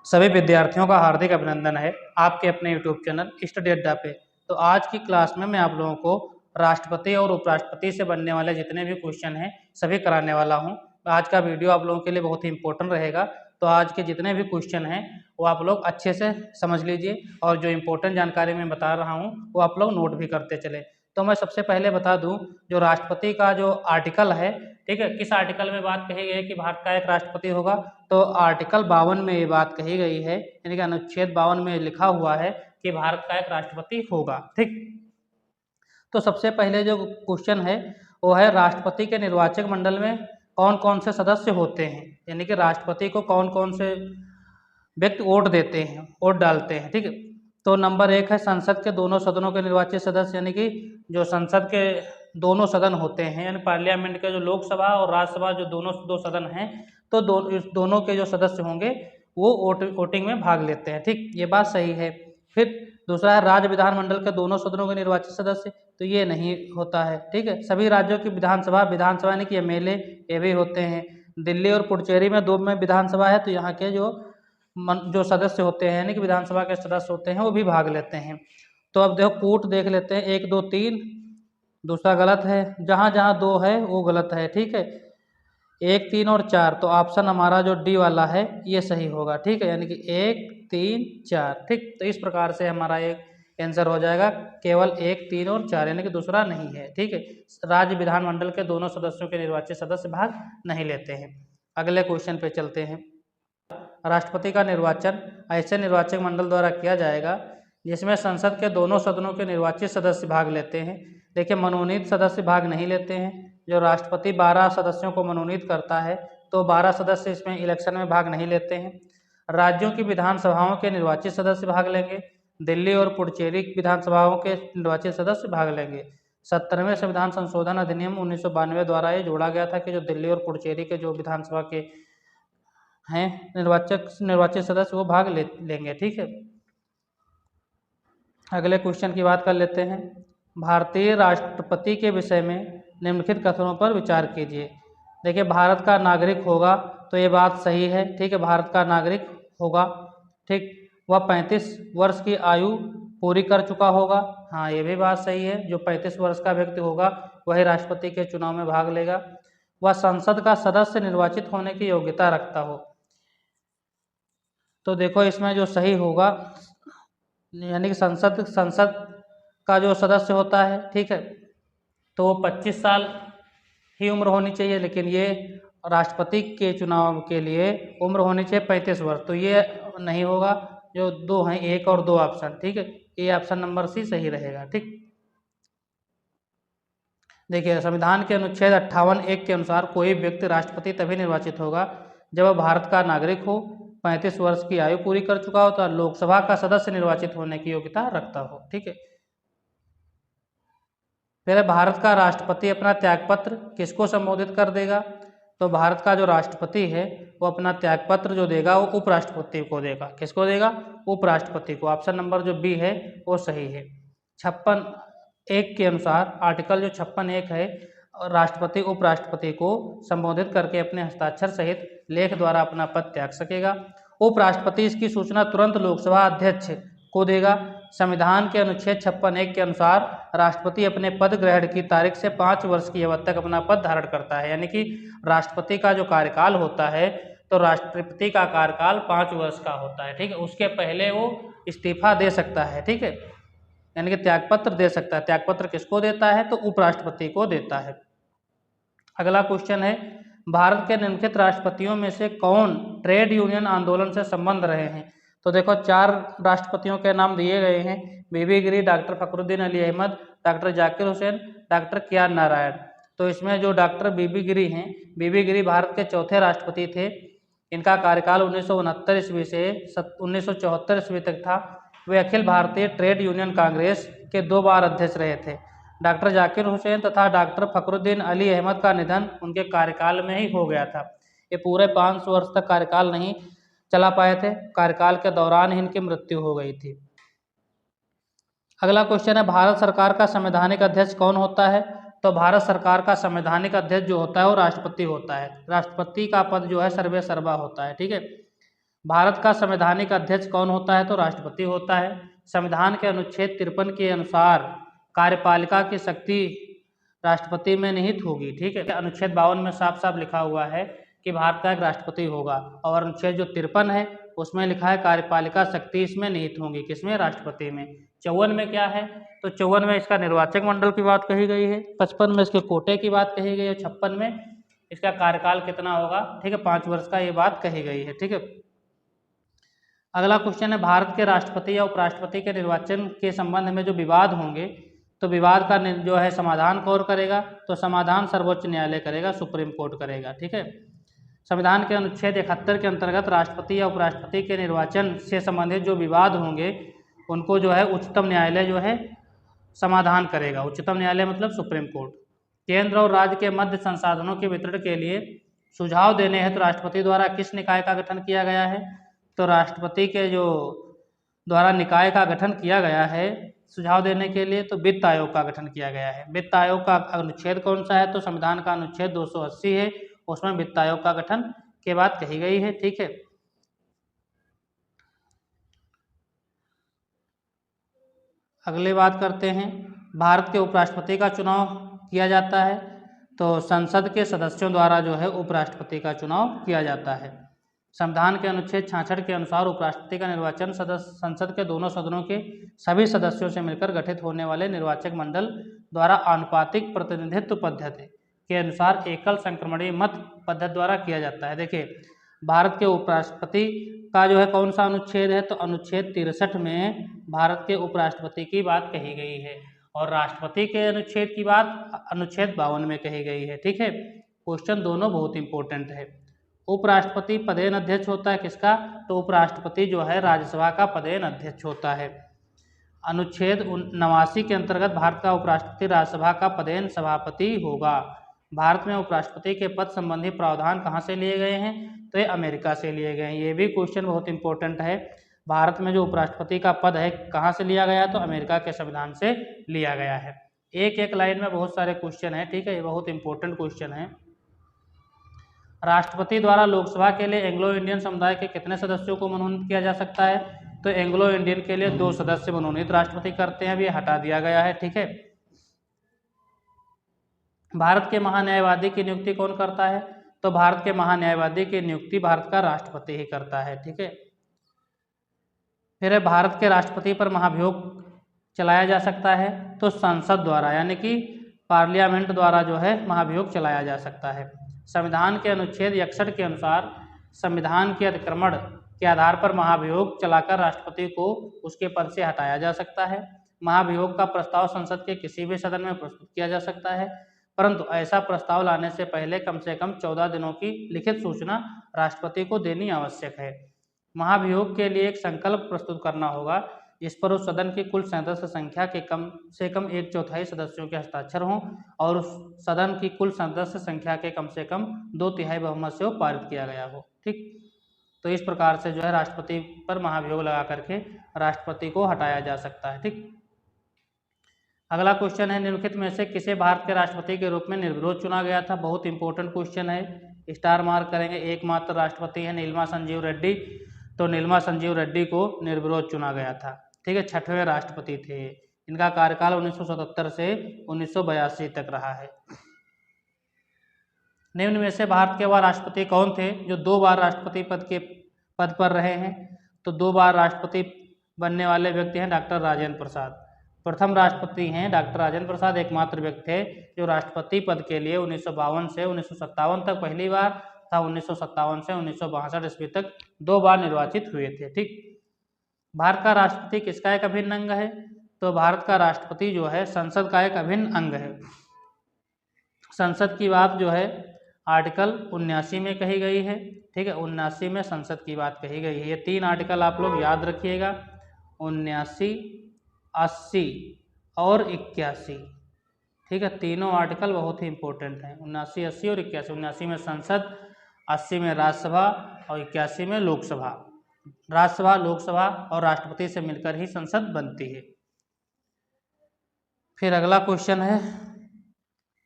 सभी विद्यार्थियों का हार्दिक अभिनंदन है आपके अपने यूट्यूब चैनल स्टडी अड्डा पे। तो आज की क्लास में मैं आप लोगों को राष्ट्रपति और उपराष्ट्रपति से बनने वाले जितने भी क्वेश्चन हैं सभी कराने वाला हूं। आज का वीडियो आप लोगों के लिए बहुत ही इंपॉर्टेंट रहेगा। तो आज के जितने भी क्वेश्चन हैं वो आप लोग अच्छे से समझ लीजिए और जो इम्पोर्टेंट जानकारी मैं बता रहा हूँ वो आप लोग नोट भी करते चले। तो मैं सबसे पहले बता दूं, जो राष्ट्रपति का जो आर्टिकल है, ठीक है, किस आर्टिकल में बात कही गई है कि भारत का एक राष्ट्रपति होगा। तो आर्टिकल 52 में ये बात कही गई है, यानी कि अनुच्छेद 52 में लिखा हुआ है कि भारत का एक राष्ट्रपति होगा। ठीक, तो सबसे पहले जो क्वेश्चन है वो है राष्ट्रपति के निर्वाचक मंडल में कौन कौन से सदस्य होते हैं, यानी कि राष्ट्रपति को कौन कौन से व्यक्ति वोट देते हैं, वोट डालते हैं। ठीक है, तो नंबर 1 है संसद के दोनों सदनों के निर्वाचित सदस्य, यानी कि जो संसद के दोनों सदन होते हैं, यानी पार्लियामेंट के जो लोकसभा और राज्यसभा जो दो सदन हैं, तो दोनों के जो सदस्य होंगे वो वोटिंग में भाग लेते हैं। ठीक, ये बात सही है। फिर दूसरा है राज्य विधानमंडल के दोनों सदनों के निर्वाचित सदस्य, तो ये नहीं होता है। ठीक है, सभी राज्यों की विधानसभा यानी कि एमएलए ये भी होते हैं। दिल्ली और पुडुचेरी में 2 में विधानसभा है, तो यहाँ के जो सदस्य होते हैं, यानी कि विधानसभा के सदस्य होते हैं, वो भी भाग लेते हैं। तो अब देखो कूट देख लेते हैं, 1 2 3, दूसरा गलत है, जहाँ जहाँ 2 है वो गलत है। ठीक है, 1 3 और 4, तो ऑप्शन हमारा जो डी वाला है ये सही होगा। ठीक है, यानी कि 1 3 4। ठीक, तो इस प्रकार से हमारा एक आंसर हो जाएगा, केवल 1 3 और 4, यानी कि दूसरा नहीं है। ठीक है, राज्य विधानमंडल के दोनों सदस्यों के निर्वाचित सदस्य भाग नहीं लेते हैं। अगले क्वेश्चन पे चलते हैं। राष्ट्रपति का निर्वाचन ऐसे निर्वाचक मंडल द्वारा किया जाएगा जिसमें संसद के दोनों सदनों के निर्वाचित सदस्य भाग लेते हैं। देखिए, मनोनीत सदस्य भाग नहीं लेते हैं। जो राष्ट्रपति 12 सदस्यों को मनोनीत करता है, तो 12 सदस्य इसमें इलेक्शन में भाग नहीं लेते हैं। राज्यों की विधानसभाओं के निर्वाचित सदस्य भाग लेंगे। दिल्ली और पुडुचेरी विधानसभाओं के निर्वाचित सदस्य भाग लेंगे। 17वें संविधान संशोधन अधिनियम 1992 द्वारा ये जोड़ा गया था कि जो दिल्ली और पुडुचेरी के जो विधानसभा के हैं निर्वाचित सदस्य वो भाग लेंगे। ठीक है, अगले क्वेश्चन की बात कर लेते हैं। भारतीय राष्ट्रपति के विषय में निम्नलिखित कथनों पर विचार कीजिए। देखिए, भारत का नागरिक होगा, तो ये बात सही है। ठीक है, भारत का नागरिक होगा। ठीक, वह 35 वर्ष की आयु पूरी कर चुका होगा। हाँ, ये भी बात सही है, जो 35 वर्ष का व्यक्ति होगा वही राष्ट्रपति के चुनाव में भाग लेगा। वह संसद का सदस्य निर्वाचित होने की योग्यता रखता हो, तो देखो इसमें जो सही होगा, यानी कि संसद का जो सदस्य होता है, ठीक है, तो वो 25 साल ही उम्र होनी चाहिए, लेकिन ये राष्ट्रपति के चुनाव के लिए उम्र होनी चाहिए 35 वर्ष, तो ये नहीं होगा। जो 2 हैं, 1 और 2 ऑप्शन, ठीक है, ये ऑप्शन नंबर सी सही रहेगा। ठीक, देखिए, संविधान के अनुच्छेद 58(1) के अनुसार कोई व्यक्ति राष्ट्रपति तभी निर्वाचित होगा जब वह भारत का नागरिक हो, 35 वर्ष की आयु पूरी कर चुका हो, तो लोकसभा का सदस्य निर्वाचित होने की योग्यता रखता हो। ठीक है, फिर भारत का राष्ट्रपति अपना त्यागपत्र किसको संबोधित कर देगा? तो भारत का जो राष्ट्रपति है वो अपना त्यागपत्र जो देगा वो उपराष्ट्रपति को देगा। किसको देगा? उपराष्ट्रपति को। ऑप्शन नंबर जो बी है वो सही है। 56(1) के अनुसार आर्टिकल जो 56(1) है, राष्ट्रपति उपराष्ट्रपति को संबोधित करके अपने हस्ताक्षर सहित लेख द्वारा अपना पद त्याग सकेगा। उपराष्ट्रपति इसकी सूचना तुरंत लोकसभा अध्यक्ष को देगा। संविधान के अनुच्छेद 56(1) के अनुसार राष्ट्रपति अपने पद ग्रहण की तारीख से 5 वर्ष की अवधि तक अपना पद धारण करता है, यानी कि राष्ट्रपति का जो कार्यकाल होता है, तो राष्ट्रपति का कार्यकाल 5 वर्ष का होता है। ठीक है, उसके पहले वो इस्तीफा दे सकता है। ठीक है, यानी कि त्यागपत्र दे सकता है। त्यागपत्र किसको देता है? तो उपराष्ट्रपति को देता है। अगला क्वेश्चन है, भारत के निम्नलिखित राष्ट्रपतियों में से कौन ट्रेड यूनियन आंदोलन से संबंध रहे हैं? तो देखो 4 राष्ट्रपतियों के नाम दिए गए हैं, V V Giri, doctor Fakhruddin Ali Ahmed, doctor Zakir Hussain, doctor K R. Narayan. तो इसमें जो डॉक्टर बीबी गिरी हैं, बीबी गिरी भारत के चौथे राष्ट्रपति थे। इनका कार्यकाल 1969 ईस्वी से 1974 ईस्वी तक था। वे अखिल भारतीय ट्रेड यूनियन कांग्रेस के 2 बार अध्यक्ष रहे थे। डॉक्टर जाकिर हुसैन तथा डॉक्टर फखरुद्दीन अली अहमद का निधन उनके कार्यकाल में ही हो गया था। ये पूरे 5 वर्ष तक कार्यकाल नहीं चला पाए थे, कार्यकाल के दौरान ही इनकी मृत्यु हो गई थी। अगला क्वेश्चन है, भारत सरकार का संवैधानिक अध्यक्ष कौन होता है? तो भारत सरकार का संवैधानिक अध्यक्ष जो होता है वो राष्ट्रपति होता है। राष्ट्रपति का पद जो है सर्वे सर्वा होता है। ठीक है, भारत का संवैधानिक अध्यक्ष कौन होता है? तो राष्ट्रपति होता है। संविधान के अनुच्छेद 53 के अनुसार कार्यपालिका की शक्ति राष्ट्रपति में निहित होगी। ठीक है, अनुच्छेद 52 में साफ साफ लिखा हुआ है कि भारत का एक राष्ट्रपति होगा, और अनुच्छेद जो 53 है उसमें लिखा है कार्यपालिका शक्ति इसमें निहित होंगी। किसमें? राष्ट्रपति में। 54 में क्या है? तो 54 में इसका निर्वाचक मंडल की बात कही गई है, 55 में इसके कोटे की बात कही गई है, 56 में इसका कार्यकाल कितना होगा। ठीक है, 5 वर्ष का ये बात कही गई है। ठीक है, अगला क्वेश्चन है, भारत के राष्ट्रपति या उपराष्ट्रपति के निर्वाचन के संबंध में जो विवाद होंगे, तो विवाद का जो है समाधान कौन करेगा? तो समाधान सर्वोच्च न्यायालय करेगा, सुप्रीम कोर्ट करेगा। ठीक है, संविधान के अनुच्छेद 71 के अंतर्गत राष्ट्रपति या उपराष्ट्रपति के निर्वाचन से संबंधित जो विवाद होंगे उनको जो है उच्चतम न्यायालय जो है समाधान करेगा। उच्चतम न्यायालय मतलब सुप्रीम कोर्ट। केंद्र और राज्य के मध्य संसाधनों के वितरण के लिए सुझाव देने हेतु राष्ट्रपति द्वारा किस निकाय का गठन किया गया है? तो राष्ट्रपति के जो द्वारा निकाय का गठन किया गया है सुझाव देने के लिए, तो वित्त आयोग का गठन किया गया है। वित्त आयोग का अनुच्छेद कौन सा है? तो संविधान का अनुच्छेद 280 है, उसमें वित्त आयोग का गठन के बात कही गई है। ठीक है, अगली बात करते हैं, भारत के उपराष्ट्रपति का चुनाव किया जाता है, तो संसद के सदस्यों द्वारा जो है उपराष्ट्रपति का चुनाव किया जाता है। संविधान के अनुच्छेद 66 के अनुसार उपराष्ट्रपति का निर्वाचन संसद के दोनों सदनों के सभी सदस्यों से मिलकर गठित होने वाले निर्वाचक मंडल द्वारा आनुपातिक प्रतिनिधित्व पद्धति के अनुसार एकल संक्रमणीय मत पद्धति द्वारा किया जाता है। देखिए, भारत के उपराष्ट्रपति का जो है कौन सा अनुच्छेद है? तो अनुच्छेद 63 में भारत के उपराष्ट्रपति की बात कही गई है, और राष्ट्रपति के अनुच्छेद की बात अनुच्छेद 52 में कही गई है। ठीक है, क्वेश्चन दोनों बहुत इंपॉर्टेंट है। उपराष्ट्रपति पदेन अध्यक्ष होता है किसका? तो उपराष्ट्रपति जो है राज्यसभा का पदेन अध्यक्ष होता है। अनुच्छेद 89 के अंतर्गत भारत का उपराष्ट्रपति राज्यसभा का पदेन सभापति होगा। भारत में उपराष्ट्रपति के पद संबंधी प्रावधान कहाँ से लिए गए हैं? तो ये अमेरिका से लिए गए हैं। ये भी क्वेश्चन बहुत इंपॉर्टेंट है। भारत में जो उपराष्ट्रपति का पद है कहाँ से लिया गया? तो अमेरिका के संविधान से लिया गया है। एक एक लाइन में बहुत सारे क्वेश्चन है। ठीक है, ये बहुत इंपॉर्टेंट क्वेश्चन है। राष्ट्रपति द्वारा लोकसभा के लिए एंग्लो इंडियन समुदाय के कितने सदस्यों को मनोनीत किया जा सकता है? तो एंग्लो इंडियन के लिए 2 सदस्य मनोनीत राष्ट्रपति करते हैं, अभी हटा दिया गया है। ठीक है, भारत के महान्यायवादी की नियुक्ति कौन करता है? तो भारत के महान्यायवादी की नियुक्ति भारत का राष्ट्रपति ही करता है। ठीक है, फिर भारत के राष्ट्रपति पर महाभियोग चलाया जा सकता है, तो संसद द्वारा यानी कि पार्लियामेंट द्वारा जो है महाभियोग चलाया जा सकता है। संविधान के अनुच्छेद 61 के अनुसार संविधान के अतिक्रमण के आधार पर महाभियोग चलाकर राष्ट्रपति को उसके पद से हटाया जा सकता है। महाभियोग का प्रस्ताव संसद के किसी भी सदन में प्रस्तुत किया जा सकता है, परंतु ऐसा प्रस्ताव लाने से पहले कम से कम 14 दिनों की लिखित सूचना राष्ट्रपति को देनी आवश्यक है। महाभियोग के लिए एक संकल्प प्रस्तुत करना होगा जिस पर उस सदन की कुल सदस्य संख्या के कम से कम 1/4 सदस्यों के हस्ताक्षर हों और उस सदन की कुल सदस्य संख्या के कम से कम 2/3 बहुमत से वो पारित किया गया हो। ठीक, तो इस प्रकार से जो है राष्ट्रपति पर महाभियोग लगा करके राष्ट्रपति को हटाया जा सकता है। ठीक, अगला क्वेश्चन है, निम्नलिखित में से किसे भारत के राष्ट्रपति के रूप में निर्विरोध चुना गया था? बहुत इंपॉर्टेंट क्वेश्चन है, स्टार मार्क करेंगे। एकमात्र राष्ट्रपति है नीलमा संजीव रेड्डी, तो नीलमा संजीव रेड्डी को निर्विरोध चुना गया था। ठीक है, 6वें राष्ट्रपति थे। इनका कार्यकाल 1977 से 1982 तक रहा है। निम्न में से भारत के वह राष्ट्रपति कौन थे जो 2 बार राष्ट्रपति पद पर रहे हैं? तो 2 बार राष्ट्रपति बनने वाले व्यक्ति हैं डॉक्टर राजेंद्र प्रसाद। प्रथम राष्ट्रपति हैं डॉक्टर राजेंद्र प्रसाद, एकमात्र व्यक्ति थे जो राष्ट्रपति पद के लिए 1952 से 1957 तक पहली बार था, 1957 से 1962 ईस्वी तक 2 बार निर्वाचित हुए थे। ठीक, भारत का राष्ट्रपति किसका एक अभिन्न अंग है? तो भारत का राष्ट्रपति जो है संसद का एक अभिन्न अंग है। संसद की बात जो है आर्टिकल 79 में कही गई है। ठीक है, 79 में संसद की बात कही गई है। ये 3 आर्टिकल आप लोग याद रखिएगा, 79, 80 और 81। ठीक है, तीनों आर्टिकल बहुत ही इंपॉर्टेंट हैं, 79, 80 और 81। 79 में संसद, 80 में राज्यसभा और 81 में लोकसभा। राज्यसभा, लोकसभा और राष्ट्रपति से मिलकर ही संसद बनती है। फिर अगला क्वेश्चन है,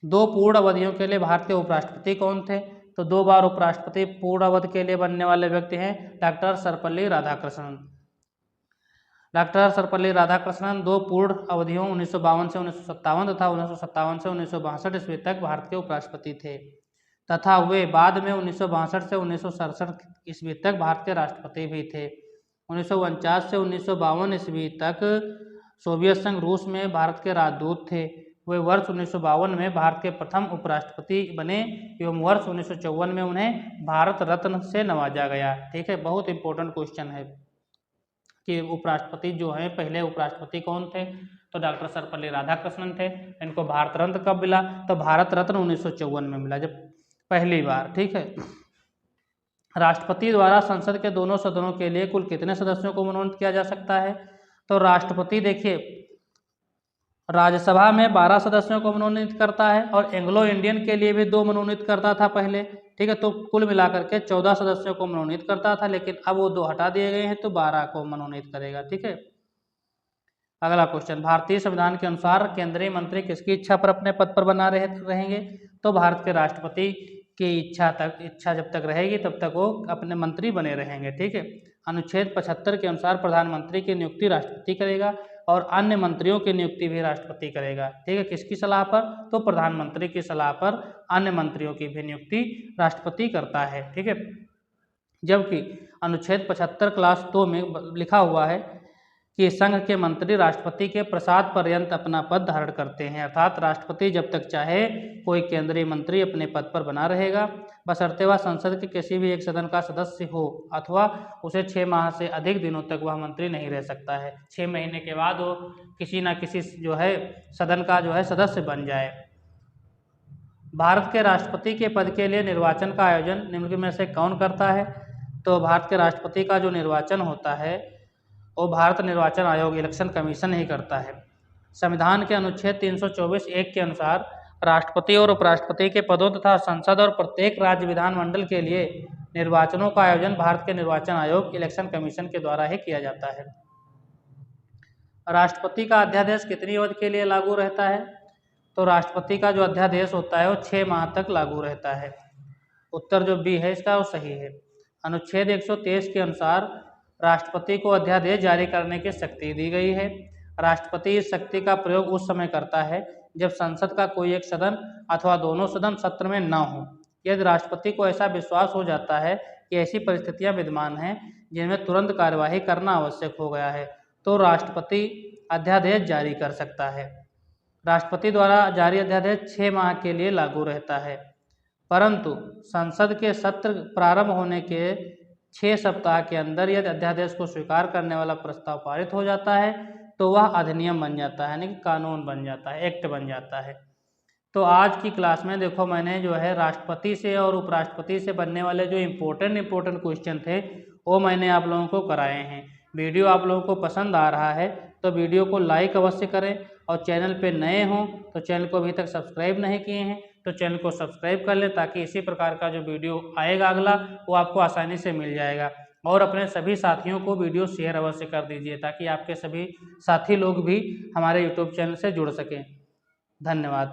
2 पूर्ण अवधियों के लिए भारत के उपराष्ट्रपति कौन थे? तो 2 बार उपराष्ट्रपति पूर्ण अवधि के लिए बनने वाले व्यक्ति हैं डॉक्टर सर्वपल्ली राधाकृष्णन। डॉक्टर सर्वपल्ली राधाकृष्णन 2 पूर्ण अवधियों 1952 से 1957 तथा 1957 से 1962 ईस्वी तक भारत के उपराष्ट्रपति थे तथा वे बाद में 1962 से 1967 ईस्वी तक भारत के राष्ट्रपति भी थे। 1949 से 1952 ईस्वी तक सोवियत संघ रूस में भारत के राजदूत थे। वे वर्ष 1952 में भारत के प्रथम उपराष्ट्रपति बने एवं वर्ष 1954 में उन्हें भारत रत्न से नवाजा गया। ठीक है, बहुत इंपॉर्टेंट क्वेश्चन है कि उपराष्ट्रपति जो हैं पहले उपराष्ट्रपति कौन थे, तो डॉक्टर सर्वपल्ली राधाकृष्णन थे। इनको भारत रत्न कब मिला, तो भारत रत्न 1954 में मिला जब पहली बार। ठीक है, राष्ट्रपति द्वारा संसद के दोनों सदनों के लिए कुल कितने सदस्यों को मनोनीत किया जा सकता है, तो राष्ट्रपति देखिए राज्यसभा में 12 सदस्यों को मनोनीत करता है और एंग्लो इंडियन के लिए भी 2 मनोनीत करता था पहले। ठीक है, तो कुल मिलाकर के 14 सदस्यों को मनोनीत करता था, लेकिन अब वो 2 हटा दिए गए हैं तो 12 को मनोनीत करेगा। ठीक है, अगला क्वेश्चन, भारतीय संविधान के अनुसार केंद्रीय मंत्री किसकी इच्छा पर अपने पद पर बना रहेंगे, तो भारत के राष्ट्रपति की इच्छा जब तक रहेगी तब तक वो अपने मंत्री बने रहेंगे। ठीक है, अनुच्छेद 75 के अनुसार प्रधानमंत्री की नियुक्ति राष्ट्रपति करेगा और अन्य मंत्रियों की नियुक्ति भी राष्ट्रपति करेगा। ठीक है, किसकी सलाह पर, तो प्रधानमंत्री की सलाह पर अन्य मंत्रियों की भी नियुक्ति राष्ट्रपति करता है। ठीक है, जबकि अनुच्छेद 75 क्लास 2 में लिखा हुआ है कि संघ के मंत्री राष्ट्रपति के प्रसाद पर्यंत अपना पद धारण करते हैं, अर्थात राष्ट्रपति जब तक चाहे कोई केंद्रीय मंत्री अपने पद पर बना रहेगा, बशर्ते वह संसद के किसी भी एक सदन का सदस्य हो अथवा उसे 6 माह से अधिक दिनों तक वह मंत्री नहीं रह सकता है। 6 महीने के बाद वो किसी न किसी जो है सदन का जो है सदस्य बन जाए। भारत के राष्ट्रपति के पद के लिए निर्वाचन का आयोजन निम्न में से कौन करता है, तो भारत के राष्ट्रपति का जो निर्वाचन होता है वो भारत निर्वाचन आयोग इलेक्शन कमीशन ही करता है। संविधान के अनुच्छेद 324(1) के अनुसार राष्ट्रपति और उपराष्ट्रपति के पदों तथा संसद और प्रत्येक राज्य विधानमंडल के लिए निर्वाचनों का आयोजन भारत के निर्वाचन आयोग इलेक्शन कमीशन के द्वारा ही किया जाता है। राष्ट्रपति का अध्यादेश कितनी अवधि के लिए लागू रहता है, तो राष्ट्रपति का जो अध्यादेश होता है वो 6 माह तक लागू रहता है। उत्तर जो बी है इसका वो सही है। अनुच्छेद 123 के अनुसार राष्ट्रपति को अध्यादेश जारी करने की शक्ति दी गई है। राष्ट्रपति इस शक्ति का प्रयोग उस समय करता है जब संसद का कोई एक सदन अथवा दोनों सदन सत्र में न हो। यदि राष्ट्रपति को ऐसा विश्वास हो जाता है कि ऐसी परिस्थितियां विद्यमान हैं जिनमें तुरंत कार्यवाही करना आवश्यक हो गया है, तो राष्ट्रपति अध्यादेश जारी कर सकता है। राष्ट्रपति द्वारा जारी अध्यादेश 6 माह के लिए लागू रहता है, परंतु संसद के सत्र प्रारंभ होने के 6 सप्ताह के अंदर यदि अध्यादेश को स्वीकार करने वाला प्रस्ताव पारित हो जाता है तो वह अधिनियम बन जाता है, यानी कि कानून बन जाता है, एक्ट बन जाता है। तो आज की क्लास में देखो मैंने जो है राष्ट्रपति से और उपराष्ट्रपति से बनने वाले जो इम्पोर्टेंट क्वेश्चन थे वो मैंने आप लोगों को कराए हैं। वीडियो आप लोगों को पसंद आ रहा है तो वीडियो को लाइक अवश्य करें और चैनल पे नए हों तो चैनल को अभी तक सब्सक्राइब नहीं किए हैं तो चैनल को सब्सक्राइब कर लें, ताकि इसी प्रकार का जो वीडियो आएगा अगला वो आपको आसानी से मिल जाएगा। और अपने सभी साथियों को वीडियो शेयर अवश्य कर दीजिए ताकि आपके सभी साथी लोग भी हमारे यूट्यूब चैनल से जुड़ सकें। धन्यवाद।